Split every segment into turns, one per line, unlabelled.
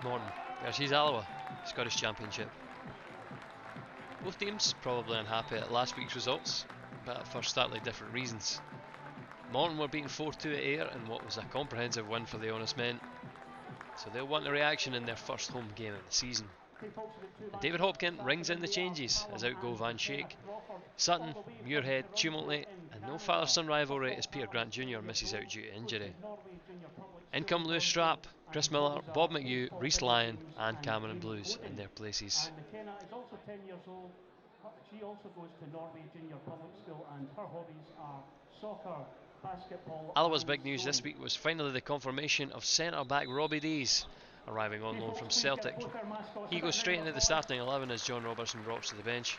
Morton versus Alloa, Scottish Championship. Both teams probably unhappy at last week's results, but for slightly different reasons. Morton were beaten 4-2 at Ayr in what was a comprehensive win for the honest men, so they'll want a reaction in their first home game of the season. And David Hopkin rings in the changes as out go Van Schaik, Sutton, Muirhead, Tumulty, and no father-son rivalry as Peter Grant Jr. misses out due to injury. In come Lewis Strapp, Chris Miller, Bob McHugh, Rhys Lyon and Cameron Blues in their places.
McKenna is also 10 years old. She also goes to Norway Junior Public School and her hobbies are soccer, basketball.
Alloa's big news this week was finally the confirmation of centre-back Robbie Dees arriving on loan from Celtic. He goes straight into the starting 11 as John Robertson drops to the bench.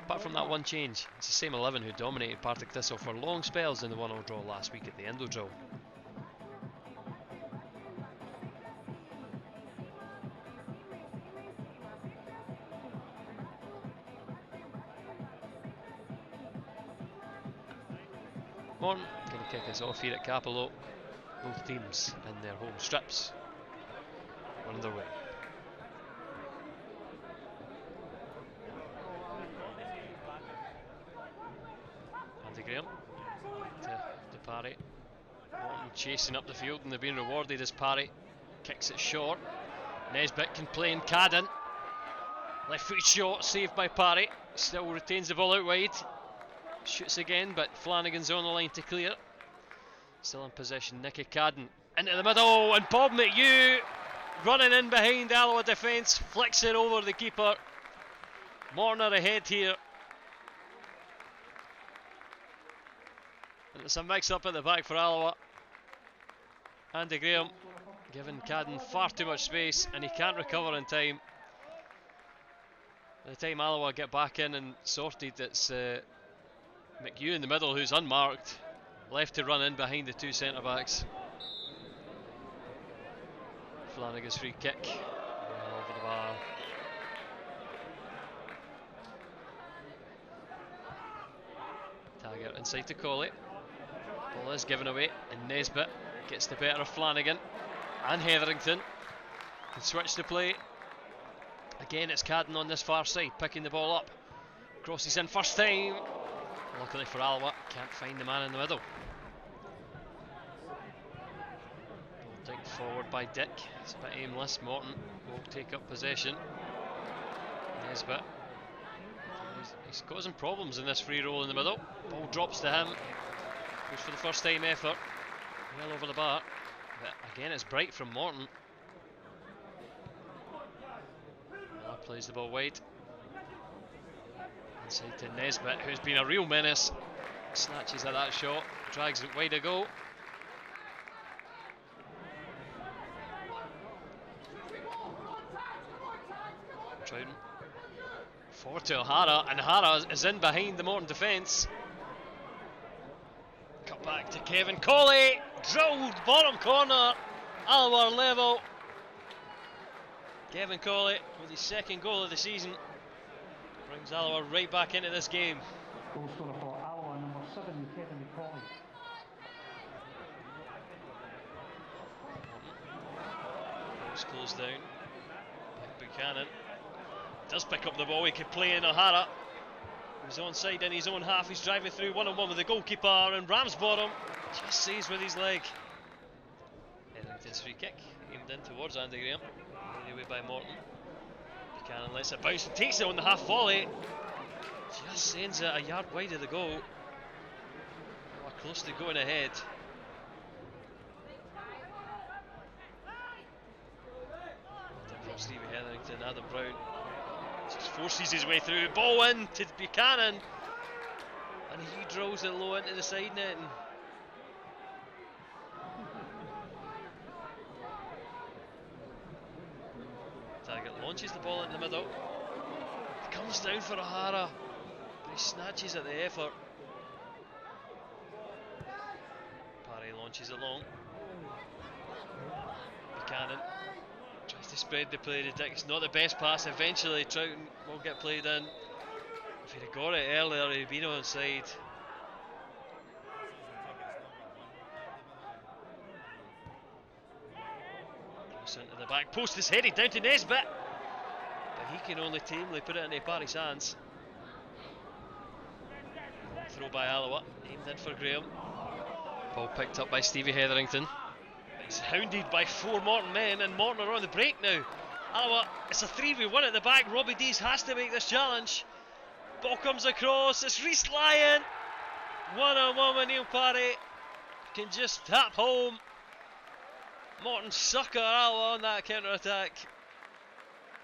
Apart from that one change, it's the same 11 who dominated Partick Thistle for long spells in the 1-0 draw last week at the Endo Drill. Morton going to kick us off here at Cappielow. Both teams in their home strips are underway. Andy Graham to Parry. Morton chasing up the field and they're being rewarded as Parry kicks it short. Nesbitt can play in Cadden. Left foot shot saved by Parry. Still retains the ball out wide. Shoots again, but Flanagan's on the line to clear. Still in possession, Nicky Cadden into the middle, and Bob McHugh running in behind Alloa defence, flicks it over the keeper. Morton are ahead here. And it's a mix up at the back for Alloa. Andy Graham giving Cadden far too much space, and he can't recover in time. By the time Alloa get back in and sorted, it's McHugh in the middle who's unmarked, left to run in behind the two centre backs. Flanagan's free kick over the bar. Taggart inside to Colley. Ball is given away and Nesbitt gets the better of Flanagan and Hetherington can switch the play. Again it's Cadden on this far side picking the ball up. Crosses in first time. Luckily for Alloa, can't find the man in the middle. Ball dinked forward by Dick. It's a bit aimless. Morton will take up possession. Nesbitt. He's causing problems in this free roll in the middle. Ball drops to him. Goes for the first time effort. Well over the bar. But again, it's bright from Morton. Miller plays the ball wide. Inside to Nesbitt, who's been a real menace. Snatches at that shot, drags it wide a goal. Troughton forward to O'Hara, and O'Hara is in behind the Morton defence. Cut back to Kevin Colley, drilled bottom corner, Alloa level. Kevin Colley with his second goal of the season. Brings Alloa right back into this game.
Goal scorer for Alloa, number 7, Kevin McCauley.
Ball's closed down. Buchanan does pick up the ball. He could play in O'Hara. He's onside in his own half. He's driving through one-on-one with the goalkeeper, and Ramsbottom just saves with his leg. Hetherington's free kick aimed in towards Andy Graham. Away by Morton. Buchanan lets it bounce and takes it on the half volley. Just sends it a yard wide of the goal. Oh, close to going ahead. From Stevie Hetherington, Adam Brown just forces his way through. Ball in to Buchanan, and he drills it low into the side net. Taggart launches the ball into the middle. It comes down for O'Hara, but he snatches at the effort. Parry launches it long. Buchanan tries to spread the play to Dick. It's not the best pass. Eventually Troughton will get played in. If he'd have got it earlier, he'd been onside. Cross into the back post is headed down to Nesbitt, but he can only tamely put it into Parry's hands. Throw by Alloa, aimed in for Graham. Ball picked up by Stevie Hetherington. It's hounded by 4 Morton men, and Morton are on the break now. Alloa, it's a 3v1 at the back. Robbie Dees has to make this challenge. Ball comes across, it's Rhys Lyon. 1-on-1 with Neil Parry. Can just tap home. Morton sucker Alloa on that counter-attack.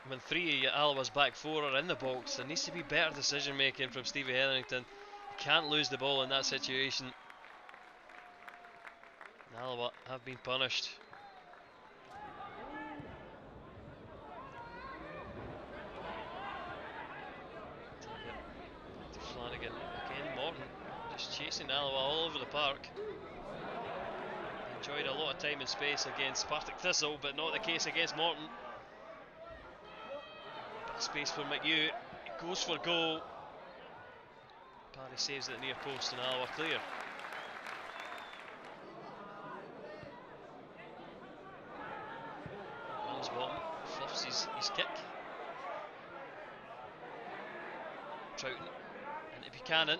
When 3 of Alloa's back 4 are in the box, there needs to be better decision making from Stevie Hetherington. He can't lose the ball in that situation. Alloa have been punished. To Flanagan again. Morton just chasing Alloa all over the park. Enjoyed a lot of time and space against Partick Thistle, but not the case against Morton. Bit of space for McHugh. It goes for goal. Parry saves it near post and Alloa clear. Morton fluffs his kick. Troughton into Buchanan.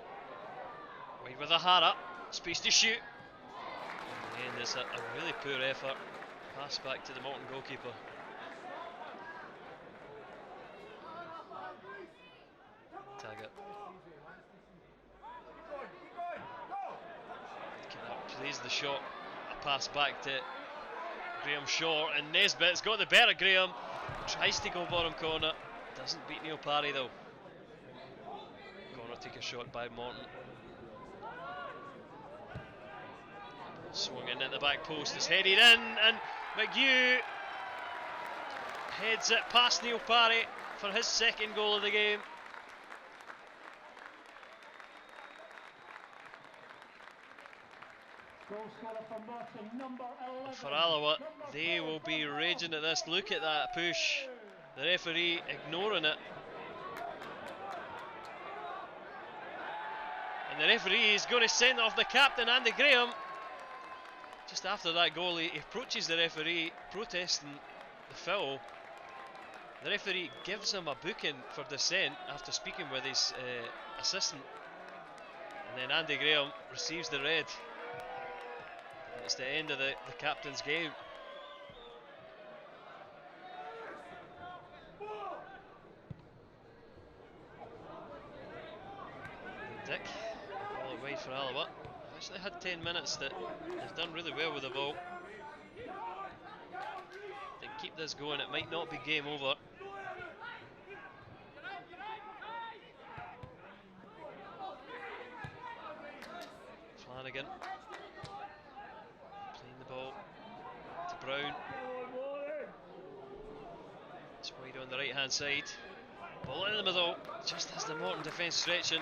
Wide with O'Hara. Space to shoot. And there's a really poor effort. Pass back to the Morton goalkeeper. Taggart. Plays the shot. A pass back to Graham Shaw, and Nesbitt's got the better. Graham tries to go bottom corner, doesn't beat Neil Parry though. Corner take a shot by Morton. Swung in at the back post, is headed in, and McHugh heads it past Neil Parry for his second goal of the game. For Alloa, they will be raging at this. Look at that push. The referee ignoring it. And the referee is going to send off the captain, Andy Graham. Just after that goal, he approaches the referee, protesting the foul. The referee gives him a booking for dissent after speaking with his assistant. And then Andy Graham receives the red. It's the end of the captain's game. Dick, all away for Alloa. Actually had 10 minutes that they've done really well with the ball. They can keep this going, it might not be game over. Flanagan. Ball to Brown. It's wide on the right hand side. Ball in the middle, just as the Morton defence stretching.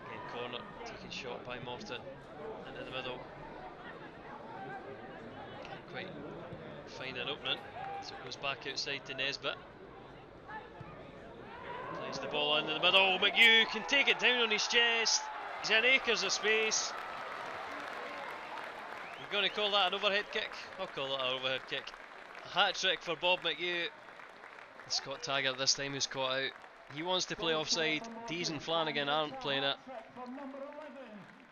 Again, corner, taken shot by Morton. Into the middle. Can't quite find an opening, so it goes back outside to Nesbitt. Plays the ball into the middle. McHugh can take it down on his chest. He's in acres of space. You're going to call that an overhead kick? I'll call that an overhead kick. A hat trick for Bob McHugh. And Scott Taggart this time who's caught out. He wants to play offside. Dees and Flanagan aren't playing it.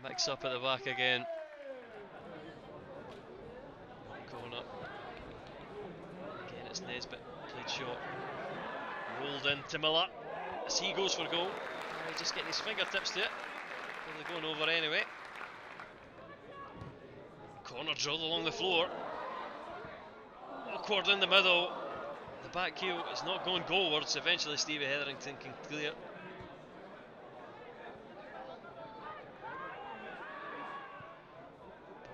Mix up at the back again. Corner. Again it's Nesbitt. Played short. Rolled into Miller. As he goes for goal. He's just getting his fingertips to it. They're going over anyway. Corner drilled along the floor. Awkward in the middle. The back heel is not going goalwards. Eventually Stevie Hetherington can clear.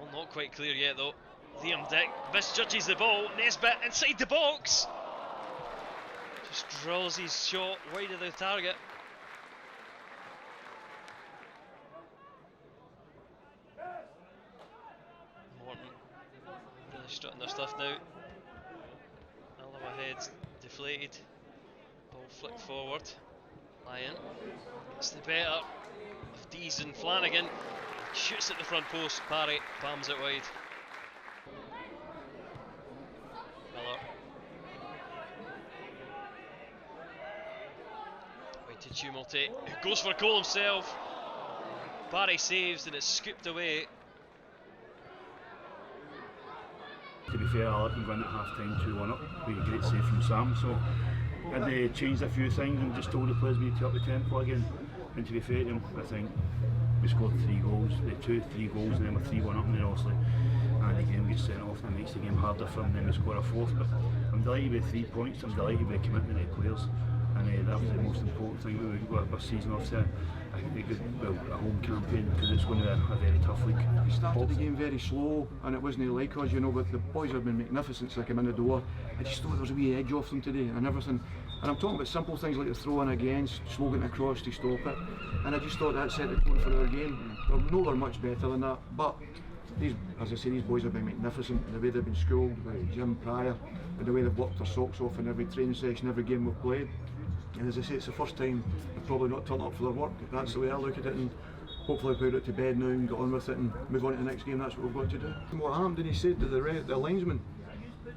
Ball not quite clear yet though. Liam Dick misjudges the ball. Nesbitt inside the box. Just drills his shot wide of the target. Strutting their stuff now. Alloa heads deflated. Ball flicked forward. Lyon gets the better of Dees and Flanagan. Shoots at the front post. Barry palms it wide. Miller. Wait to Tumulty. Goes for a goal himself. Barry saves and it's scooped away.
To be fair, Alloa went at half time 2-1 up with a great save from Sam, so had they changed a few things and just told the players we need to up the tempo again. And to be fair to them, I think we scored 3 goals, 3 goals and then we're 3-1 up, and then obviously and the game gets sent off and it makes the game harder for them, then we score a 4th. But I'm delighted with 3 points, I'm delighted with the commitment of the players, and that was the most important thing. We got our season off to a home campaign, because it's going to be a very tough week.
We started the game very slow and it wasn't like us, you know, but the boys have been magnificent since they came in the door. I just thought there was a wee edge off them today and everything. And I'm talking about simple things like the throw in against, slow getting across to stop it. And I just thought that set the tone for our game. We're nowhere much better than that, but these, as I say, these boys have been magnificent. The way they've been schooled with Jim Pryor, and the way they've worked their socks off in every training session, every game we've played. And as I say, it's the first time they've probably not turned up for their work. That's the way I look at it, and hopefully we put it to bed now and get on with it and move on to the next game. That's what we've got to do. And what happened, and he said to the linesman,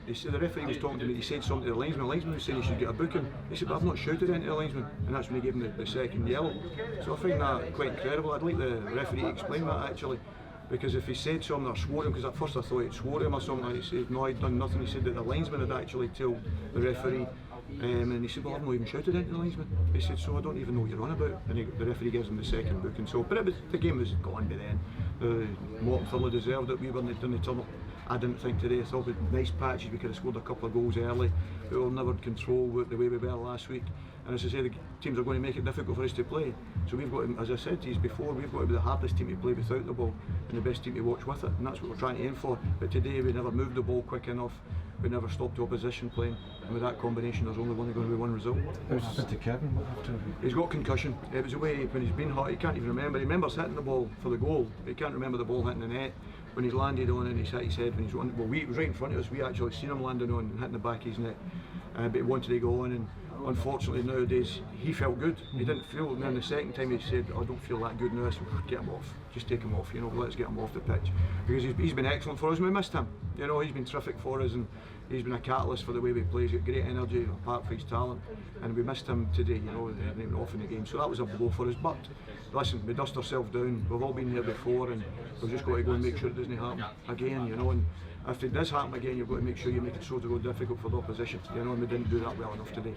he said, the referee was talking to me, he said something to the linesman was saying he should get a booking. He said, but I've not shouted into the linesman, and that's when he gave him the second yellow. So I find that quite incredible. I'd like the referee to explain that actually, because if he said something or swore him, because at first I thought he'd swore him or something, like he said, no, I'd done nothing. He said that the linesman had actually told the referee, and he said, well, I've not even shouted into the linesman. He said, so I don't even know what you're on about. And the referee gives him the second booking. So, but the game was gone by then. Morton thoroughly deserved it. We didn't turn up. I didn't think today. I thought with nice patches we could have scored a couple of goals early, but we'll never control the way we were last week. And as I say, the teams are going to make it difficult for us to play. So we've got to, as I said to you before, we've got to be the hardest team to play without the ball and the best team to watch with it, and that's what we're trying to aim for. But today we never moved the ball quick enough, we never stopped the opposition playing, and with that combination there's only going to be one result.
How's it happened to Kevin?
He's got concussion. It was the way when he's been hurt, he can't even remember. He remembers hitting the ball for the goal, but he can't remember the ball hitting the net. When he's landed on it and he's hit his head, when he's on, well, it was right in front of us, we actually seen him landing on and hitting the back of his neck, but he wanted to go on, and unfortunately nowadays he felt good. He didn't feel, and then the second time he said, I don't feel that good now, so get him off, just take him off, you know, let's get him off the pitch, because he's been excellent for us and we missed him, you know, he's been terrific for us, and he's been a catalyst for the way we play. He's got great energy apart from his talent, and we missed him today, you know, and he went off in the game, so that was a blow for us. But listen, we dust ourselves down, we've all been here before, and we've just got to go and make sure it doesn't happen again, you know. And if it does happen again, you've got to make sure you make it so difficult for the opposition, you know, and we didn't do that well enough today.